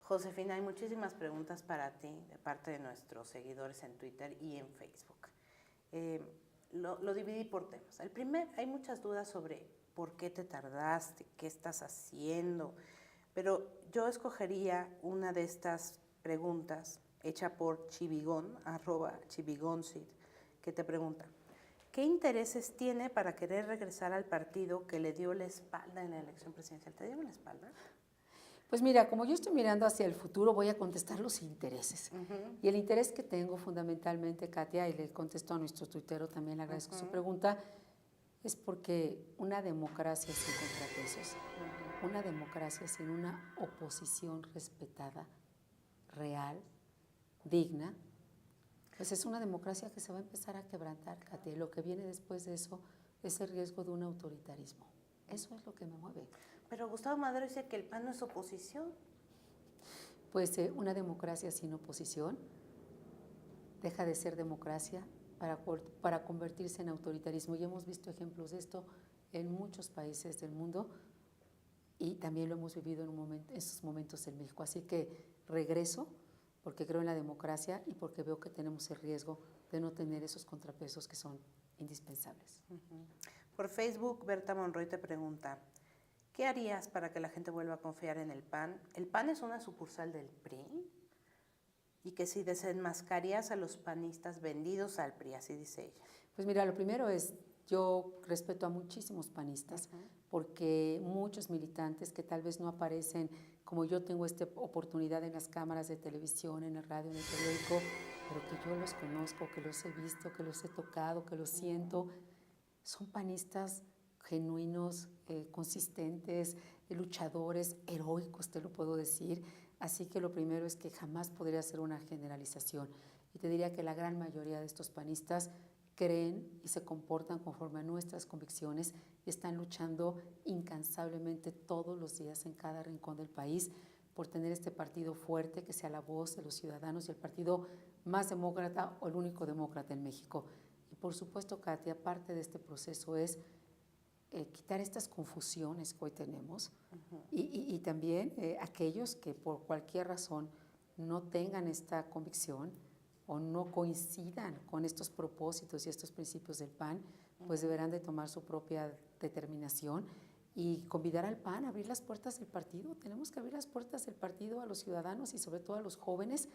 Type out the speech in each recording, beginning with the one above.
Josefina, hay muchísimas preguntas para ti de parte de nuestros seguidores en Twitter y en Facebook. Lo dividí por temas. El primer, hay muchas dudas sobre por qué te tardaste, qué estás haciendo, pero yo escogería una de estas preguntas hecha por Chivigón, @Chivigoncid, que te pregunta, ¿qué intereses tiene para querer regresar al partido que le dio la espalda en la elección presidencial? ¿Te dio la espalda? Pues mira, como yo estoy mirando hacia el futuro, voy a contestar los intereses. Y el interés que tengo fundamentalmente, Katia, y le contesto a nuestro tuitero, también le agradezco su pregunta, es porque una democracia sin contrapesos, una democracia sin una oposición respetada, real, digna, pues es una democracia que se va a empezar a quebrantar, Katia. Y lo que viene después de eso es el riesgo de un autoritarismo. Eso es lo que me mueve. Pero Gustavo Madero dice que el PAN no es oposición. Pues una democracia sin oposición deja de ser democracia para convertirse en autoritarismo. Y hemos visto ejemplos de esto en muchos países del mundo y también lo hemos vivido en esos momentos en México. Así que regreso porque creo en la democracia y porque veo que tenemos el riesgo de no tener esos contrapesos que son indispensables. Por Facebook, Berta Monroy te pregunta, ¿qué harías para que la gente vuelva a confiar en el PAN? ¿El PAN es una sucursal del PRI? Y que si desenmascarías a los panistas vendidos al PRI, así dice ella. Pues mira, lo primero es, yo respeto a muchísimos panistas, porque muchos militantes que tal vez no aparecen, como yo tengo esta oportunidad en las cámaras de televisión, en el radio, en el periódico, pero que yo los conozco, que los he visto, que los he tocado, que los siento, son panistas genuinos, consistentes, luchadores, heroicos, te lo puedo decir. Así que lo primero es que jamás podría ser una generalización. Y te diría que la gran mayoría de estos panistas creen y se comportan conforme a nuestras convicciones y están luchando incansablemente todos los días en cada rincón del país por tener este partido fuerte que sea la voz de los ciudadanos y el partido más demócrata o el único demócrata en México. Y por supuesto, Katia, parte de este proceso es quitar estas confusiones que hoy tenemos y también aquellos que por cualquier razón no tengan esta convicción o no coincidan con estos propósitos y estos principios del PAN, pues deberán de tomar su propia determinación y convidar al PAN a abrir las puertas del partido. Tenemos que abrir las puertas del partido a los ciudadanos y sobre todo a los jóvenes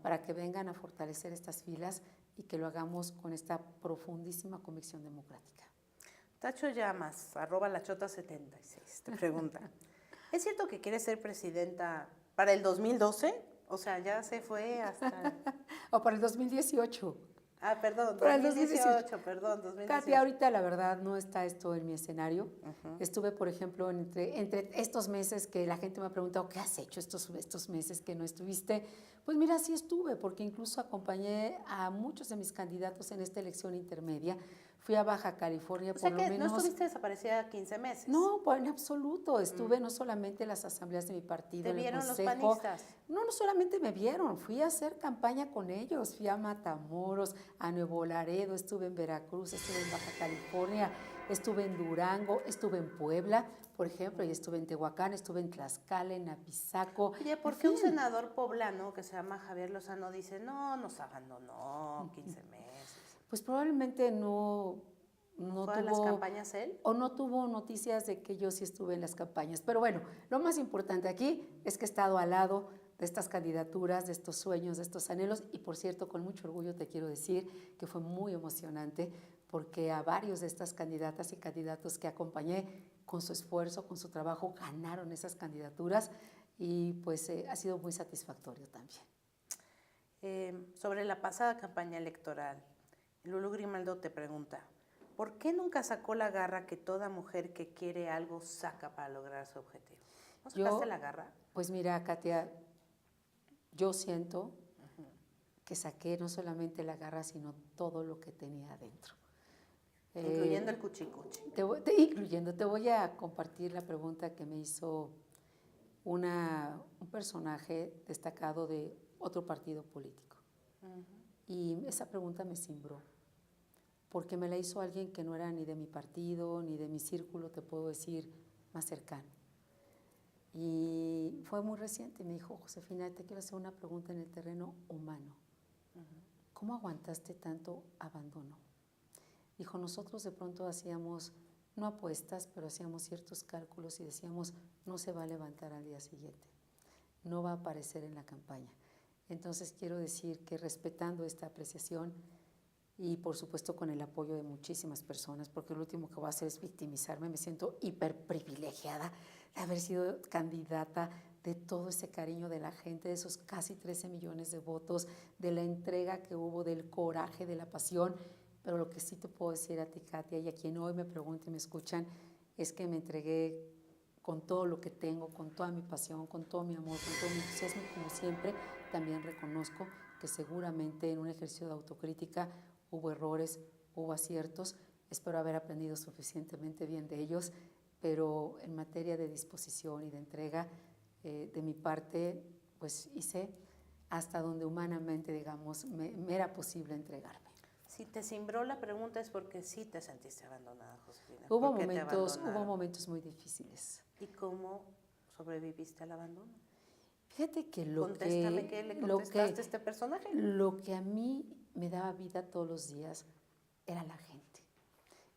para que vengan a fortalecer estas filas y que lo hagamos con esta profundísima convicción democrática. Tacho Llamas, @lachota76, te pregunta, ¿es cierto que quieres ser presidenta para el 2012? O sea, ya se fue hasta... O para el 2018. Perdón, para 2018, perdón, 2018. Katia, ahorita la verdad no está esto en mi escenario. Estuve, por ejemplo, entre estos meses que la gente me ha preguntado, ¿qué has hecho estos meses que no estuviste? Pues mira, sí estuve, porque incluso acompañé a muchos de mis candidatos en esta elección intermedia. Fui a Baja California por lo menos. O sea que no estuviste desaparecida 15 meses. No, pues en absoluto. Estuve no solamente en las asambleas de mi partido, ¿Te en el vieron consejo. los panistas? No solamente me vieron, fui a hacer campaña con ellos. Fui a Matamoros, a Nuevo Laredo, estuve en Veracruz, estuve en Baja California, estuve en Durango, estuve en Puebla, por ejemplo, y estuve en Tehuacán, estuve en Tlaxcala, en Apizaco. Oye, ¿por qué un senador poblano que se llama Javier Lozano dice, no, nos abandonó 15 meses? Pues probablemente no ¿Fue a las campañas él? O no tuvo noticias de que yo sí estuve en las campañas. Pero bueno, lo más importante aquí es que he estado al lado de estas candidaturas, de estos sueños, de estos anhelos. Y por cierto, con mucho orgullo te quiero decir que fue muy emocionante porque a varios de estas candidatas y candidatos que acompañé con su esfuerzo, con su trabajo, ganaron esas candidaturas y pues ha sido muy satisfactorio también. Sobre la pasada campaña electoral, Lulú Grimaldo te pregunta, ¿por qué nunca sacó la garra que toda mujer que quiere algo saca para lograr su objetivo? ¿No sacaste la garra? Pues mira, Katia, yo siento que saqué no solamente la garra, sino todo lo que tenía adentro. Incluyendo el cuchicuchi. Te voy a compartir la pregunta que me hizo un personaje destacado de otro partido político. Y esa pregunta me cimbró, porque me la hizo alguien que no era ni de mi partido, ni de mi círculo, te puedo decir, más cercano. Y fue muy reciente, me dijo, Josefina, te quiero hacer una pregunta en el terreno humano. ¿Cómo aguantaste tanto abandono? Dijo, nosotros de pronto hacíamos, no apuestas, pero hacíamos ciertos cálculos y decíamos, no se va a levantar al día siguiente, no va a aparecer en la campaña. Entonces quiero decir que respetando esta apreciación y por supuesto con el apoyo de muchísimas personas, porque lo último que voy a hacer es victimizarme, me siento hiper privilegiada de haber sido candidata, de todo ese cariño de la gente, de esos casi 13 millones de votos, de la entrega que hubo, del coraje, de la pasión. Pero lo que sí te puedo decir a ti, Katia, y a quien hoy me pregunte y me escuchan, es que me entregué con todo lo que tengo, con toda mi pasión, con todo mi amor, con todo mi entusiasmo. Como siempre, también reconozco que seguramente en un ejercicio de autocrítica hubo errores, hubo aciertos. Espero haber aprendido suficientemente bien de ellos, pero en materia de disposición y de entrega, de mi parte, pues hice hasta donde humanamente, digamos, me era posible entregarme. Si te cimbró la pregunta es porque sí te sentiste abandonada, Josefina. Hubo momentos muy difíciles. ¿Y cómo sobreviviste al abandono? Fíjate que Contéstame, ¿qué le contestaste a este personaje? Lo que a mí me daba vida todos los días era la gente.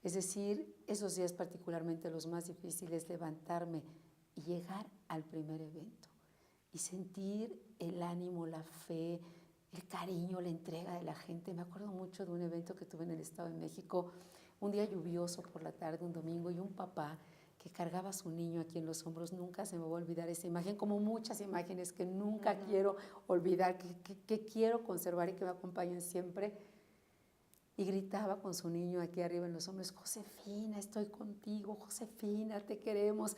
Es decir, esos días particularmente los más difíciles, levantarme y llegar al primer evento y sentir el ánimo, la fe, el cariño, la entrega de la gente. Me acuerdo mucho de un evento que tuve en el Estado de México, un día lluvioso por la tarde, un domingo, y un papá que cargaba a su niño aquí en los hombros. Nunca se me va a olvidar esa imagen, como muchas imágenes que nunca quiero olvidar, que quiero conservar y que me acompañen siempre. Y gritaba con su niño aquí arriba en los hombros, Josefina, estoy contigo, Josefina, te queremos.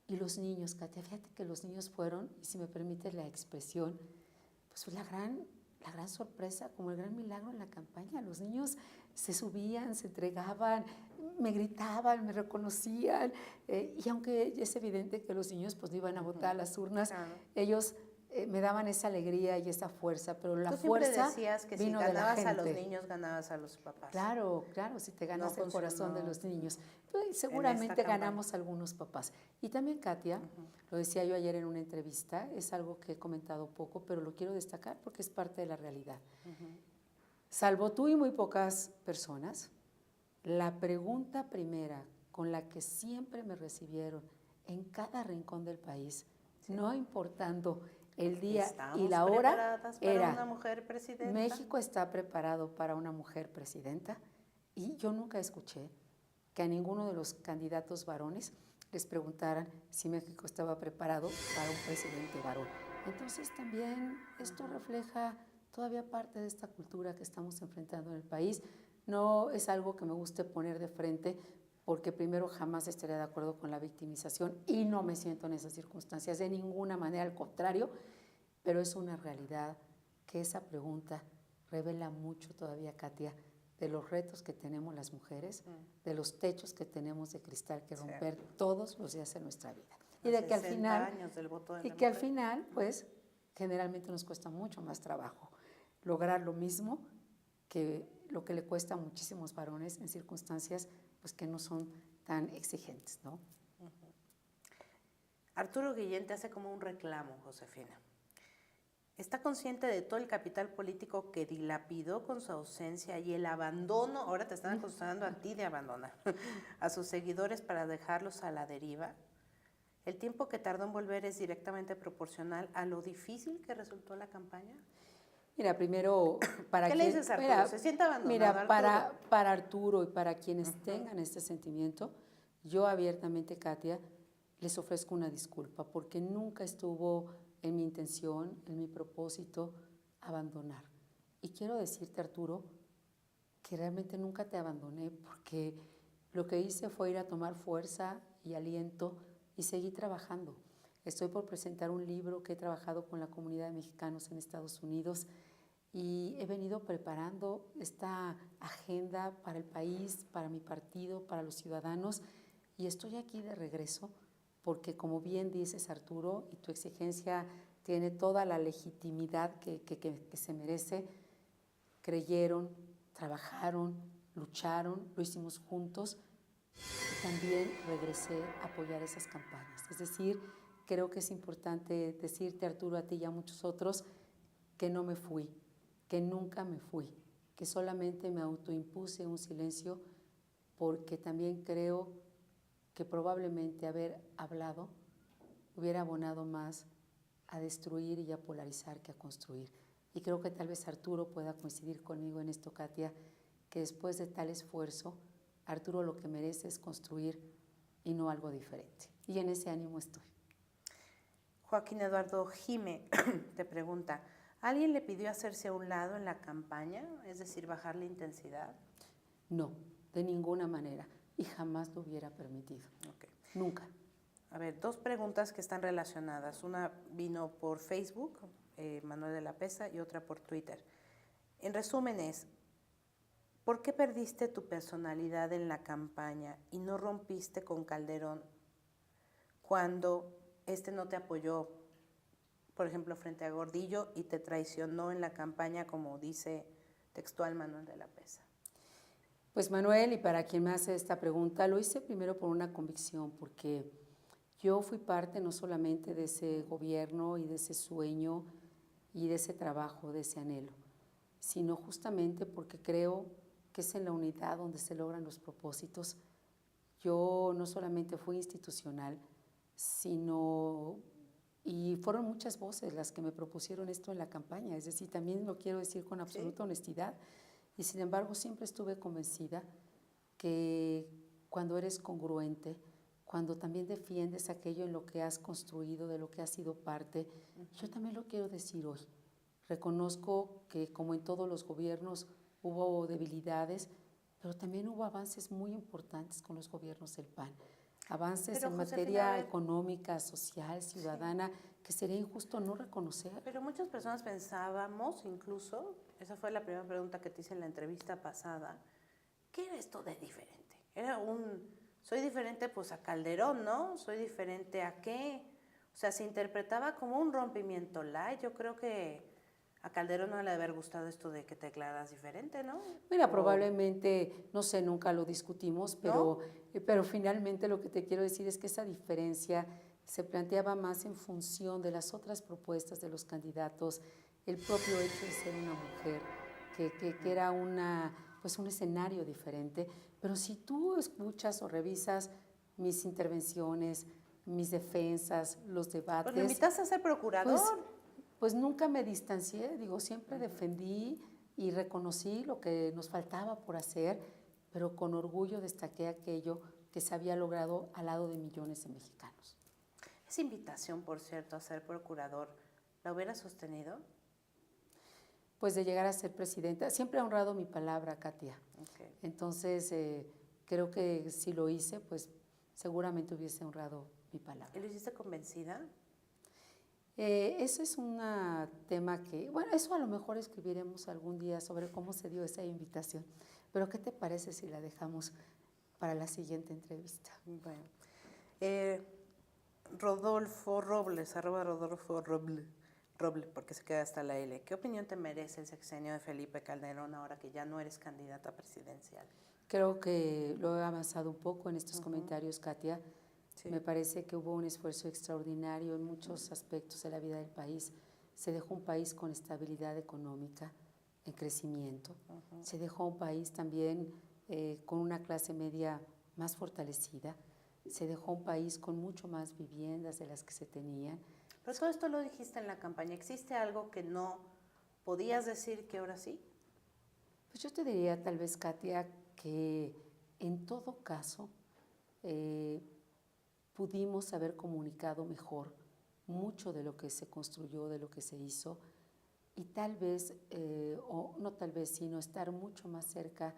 Y los niños, Katia, fíjate que los niños fueron, y si me permites la expresión, pues la gran sorpresa, como el gran milagro en la campaña. Los niños se subían, se entregaban, me gritaban, me reconocían, y aunque es evidente que los niños pues no iban a votar a las urnas, claro, ellos me daban esa alegría y esa fuerza, pero la fuerza decías que vino si ganabas de la a los gente. Niños, ganabas a los papás. Claro, si te ganas el corazón de los niños. Pues, seguramente ganamos a algunos papás. Y también, Katia, lo decía yo ayer en una entrevista, es algo que he comentado poco, pero lo quiero destacar porque es parte de la realidad. Salvo tú y muy pocas personas, la pregunta primera con la que siempre me recibieron en cada rincón del país, no importando el día y la hora, era, una mujer presidenta. ¿México está preparado para una mujer presidenta? Y yo nunca escuché que a ninguno de los candidatos varones les preguntaran si México estaba preparado para un presidente varón. Entonces también esto refleja todavía parte de esta cultura que estamos enfrentando en el país. No es algo que me guste poner de frente, porque primero jamás estaría de acuerdo con la victimización y no me siento en esas circunstancias de ninguna manera, al contrario, pero es una realidad que esa pregunta revela mucho todavía, Katia, de los retos que tenemos las mujeres, de los techos que tenemos de cristal que romper todos los días en nuestra vida. Y de que al final, pues, generalmente nos cuesta mucho más trabajo lograr lo mismo que lo que le cuesta a muchísimos varones en circunstancias pues que no son tan exigentes, ¿no? Arturo Guillén te hace como un reclamo, Josefina. ¿Está consciente de todo el capital político que dilapidó con su ausencia y el abandono, ahora te están acusando a ti de abandonar, a sus seguidores para dejarlos a la deriva? ¿El tiempo que tardó en volver es directamente proporcional a lo difícil que resultó la campaña? Mira, primero, para ¿qué le dices a Arturo? ¿Se siente abandonado, mira, Arturo? Para Arturo y para quienes tengan este sentimiento, yo abiertamente, Katia, les ofrezco una disculpa, porque nunca estuvo en mi intención, en mi propósito, abandonar. Y quiero decirte, Arturo, que realmente nunca te abandoné, porque lo que hice fue ir a tomar fuerza y aliento y seguí trabajando. Estoy por presentar un libro que he trabajado con la comunidad de mexicanos en Estados Unidos y he venido preparando esta agenda para el país, para mi partido, para los ciudadanos, y estoy aquí de regreso porque, como bien dices, Arturo, y tu exigencia tiene toda la legitimidad que se merece, creyeron, trabajaron, lucharon, lo hicimos juntos, y también regresé a apoyar esas campañas. Es decir, creo que es importante decirte, Arturo, a ti y a muchos otros, que no me fui, que nunca me fui, que solamente me autoimpuse un silencio, porque también creo que probablemente haber hablado hubiera abonado más a destruir y a polarizar que a construir. Y creo que tal vez Arturo pueda coincidir conmigo en esto, Katia, que después de tal esfuerzo, Arturo lo que merece es construir y no algo diferente. Y en ese ánimo estoy. Joaquín Eduardo Jime te pregunta, ¿alguien le pidió hacerse a un lado en la campaña? Es decir, bajar la intensidad. No, de ninguna manera. Y jamás lo hubiera permitido. Okay. Nunca. A ver, 2 preguntas que están relacionadas. Una vino por Facebook, Manuel de la Pesa, y otra por Twitter. En resumen es, ¿por qué perdiste tu personalidad en la campaña y no rompiste con Calderón cuando no te apoyó, por ejemplo, frente a Gordillo y te traicionó en la campaña, como dice textual Manuel de la Pesa? Pues Manuel, y para quien me hace esta pregunta, lo hice primero por una convicción, porque yo fui parte no solamente de ese gobierno y de ese sueño y de ese trabajo, de ese anhelo, sino justamente porque creo que es en la unidad donde se logran los propósitos. Yo no solamente fui institucional, sino, y fueron muchas voces las que me propusieron esto en la campaña, es decir, también lo quiero decir con absoluta honestidad, y sin embargo siempre estuve convencida que cuando eres congruente, cuando también defiendes aquello en lo que has construido, de lo que has sido parte, yo también lo quiero decir hoy. Reconozco que como en todos los gobiernos hubo debilidades, pero también hubo avances muy importantes con los gobiernos del PAN. Avances en materia económica, social, ciudadana, que sería injusto no reconocer. Pero muchas personas pensábamos, incluso, esa fue la primera pregunta que te hice en la entrevista pasada, ¿qué era esto de diferente? Era soy diferente pues a Calderón, ¿no? Soy diferente a qué. O sea, se interpretaba como un rompimiento light. Yo creo que a Calderón no le debe haber gustado esto de que te declaras diferente, ¿no? Mira, probablemente, no sé, nunca lo discutimos, pero, ¿no? Pero finalmente lo que te quiero decir es que esa diferencia se planteaba más en función de las otras propuestas de los candidatos, el propio hecho de ser una mujer, que era pues un escenario diferente. Pero si tú escuchas o revisas mis intervenciones, mis defensas, los debates… Pues me invitaste a ser procurador. Pues nunca me distancié, digo, siempre defendí y reconocí lo que nos faltaba por hacer, pero con orgullo destaqué aquello que se había logrado al lado de millones de mexicanos. Esa invitación, por cierto, a ser procurador, ¿la hubiera sostenido? Pues de llegar a ser presidenta, siempre he honrado mi palabra, Katia. Okay. Entonces, creo que si lo hice, pues seguramente hubiese honrado mi palabra. ¿Y lo hiciste convencida? Eso es un tema que, bueno, eso a lo mejor escribiremos algún día sobre cómo se dio esa invitación, pero ¿qué te parece si la dejamos para la siguiente entrevista? Bueno, Rodolfo Robles, @RodolfoRoble, porque se queda hasta la L. ¿Qué opinión te merece el sexenio de Felipe Calderón ahora que ya no eres candidata presidencial? Creo que lo he avanzado un poco en estos comentarios, Katia. Sí. Me parece que hubo un esfuerzo extraordinario en muchos aspectos de la vida del país. Se dejó un país con estabilidad económica, en crecimiento. Se dejó un país también con una clase media más fortalecida. Se dejó un país con mucho más viviendas de las que se tenían. Pero todo esto lo dijiste en la campaña. ¿Existe algo que no podías decir que ahora sí? Pues yo te diría tal vez, Katia, que en todo caso pudimos haber comunicado mejor mucho de lo que se construyó, de lo que se hizo, y tal vez, o no tal vez, sino estar mucho más cerca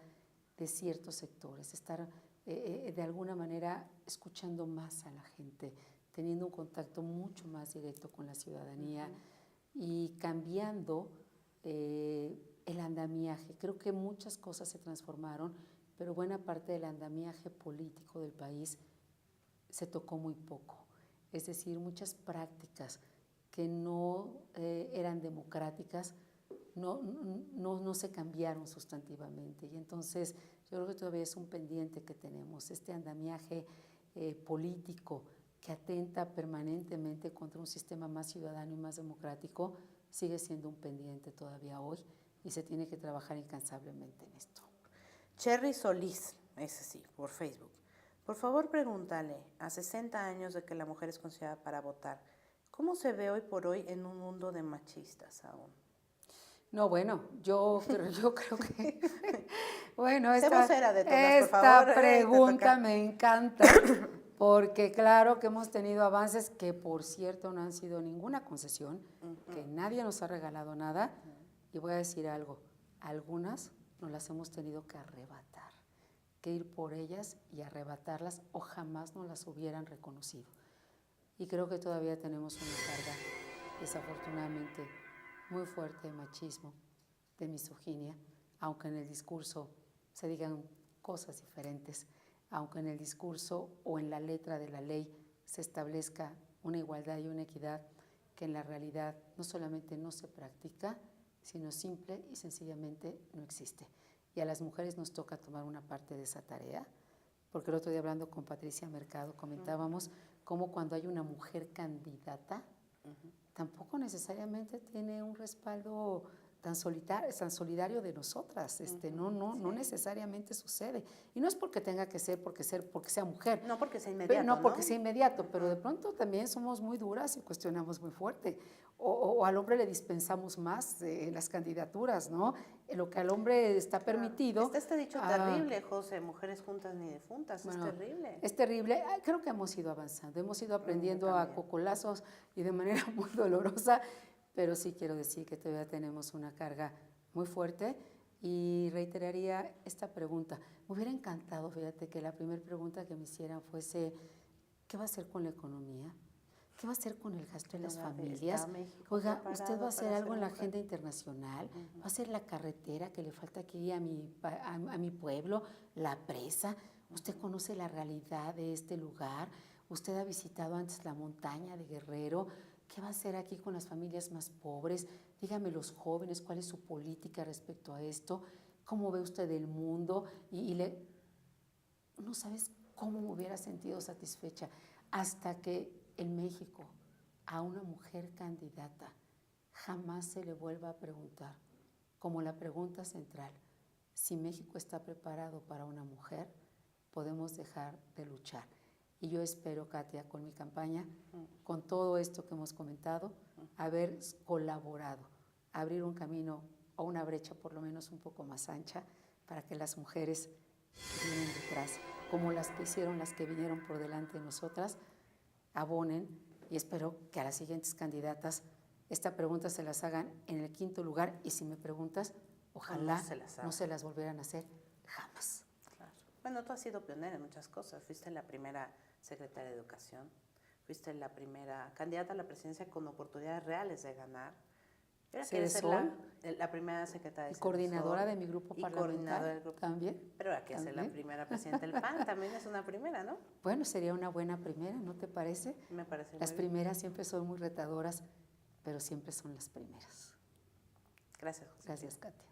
de ciertos sectores, estar de alguna manera escuchando más a la gente, teniendo un contacto mucho más directo con la ciudadanía y cambiando el andamiaje. Creo que muchas cosas se transformaron, pero buena parte del andamiaje político del país se tocó muy poco. Es decir, muchas prácticas que no eran democráticas no se cambiaron sustantivamente. Y entonces yo creo que todavía es un pendiente que tenemos, este andamiaje político que atenta permanentemente contra un sistema más ciudadano y más democrático, sigue siendo un pendiente todavía hoy y se tiene que trabajar incansablemente en esto. Cherry Solís, ese sí, por Facebook. Por favor, pregúntale, a 60 años de que la mujer es considerada para votar, ¿cómo se ve hoy por hoy en un mundo de machistas aún? No, bueno, yo creo que, bueno, Sé vocera de temas, por esta favor, pregunta me encanta, porque claro que hemos tenido avances que, por cierto, no han sido ninguna concesión, que nadie nos ha regalado nada, y voy a decir algo, algunas nos las hemos tenido que arrebatar, que ir por ellas y arrebatarlas, o jamás nos las hubieran reconocido. Y creo que todavía tenemos una carga, desafortunadamente, muy fuerte de machismo, de misoginia, aunque en el discurso se digan cosas diferentes, aunque en el discurso o en la letra de la ley se establezca una igualdad y una equidad que en la realidad no solamente no se practica, sino simple y sencillamente no existe. Y a las mujeres nos toca tomar una parte de esa tarea, porque el otro día hablando con Patricia Mercado comentábamos cómo cuando hay una mujer candidata, tampoco necesariamente tiene un respaldo tan solidario de nosotras, no necesariamente sucede. Y no es porque tenga que ser porque sea mujer. No porque sea inmediato, No porque sea inmediato, pero de pronto también somos muy duras y cuestionamos muy fuerte. O al hombre le dispensamos más en las candidaturas, ¿no? En lo que al hombre está permitido. Está este dicho terrible, José, mujeres juntas ni difuntas, bueno, es terrible. Es terrible. Creo que hemos ido avanzando, hemos ido aprendiendo a cocolazos y de manera muy dolorosa, pero sí quiero decir que todavía tenemos una carga muy fuerte y reiteraría esta pregunta. Me hubiera encantado, fíjate, que la primera pregunta que me hicieran fuese, ¿qué va a hacer con la economía? ¿Qué va a hacer con el gasto de las familias? Oiga, ¿usted va a hacer algo en la agenda internacional? ¿Va a hacer la carretera que le falta aquí a mi pueblo, la presa? ¿Usted conoce la realidad de este lugar? ¿Usted ha visitado antes la montaña de Guerrero? ¿Qué va a hacer aquí con las familias más pobres? Dígame los jóvenes, ¿cuál es su política respecto a esto? ¿Cómo ve usted el mundo? No sabes cómo me hubiera sentido satisfecha hasta que en México a una mujer candidata jamás se le vuelva a preguntar, como la pregunta central, si México está preparado para una mujer, podemos dejar de luchar. Y yo espero, Katia, con mi campaña, con todo esto que hemos comentado, haber colaborado, abrir un camino o una brecha por lo menos un poco más ancha para que las mujeres que vienen detrás, como las que hicieron las que vinieron por delante de nosotras, abonen, y espero que a las siguientes candidatas esta pregunta se las hagan en el 5º lugar, y si me preguntas, ojalá no se las volvieran a hacer jamás. Claro. Bueno, tú has sido pionera en muchas cosas, fuiste la primera secretaria de Educación, fuiste la primera candidata a la presidencia con oportunidades reales de ganar. ¿Quieres ser la primera secretaria de coordinadora de mi grupo parlamentario también? Pero ahora quieres ser la primera presidenta del PAN, también es una primera, ¿no? Bueno, sería una buena primera, ¿no te parece? Me parece. Las primeras siempre son muy retadoras, pero siempre son las primeras. Gracias, José. Gracias, Katia.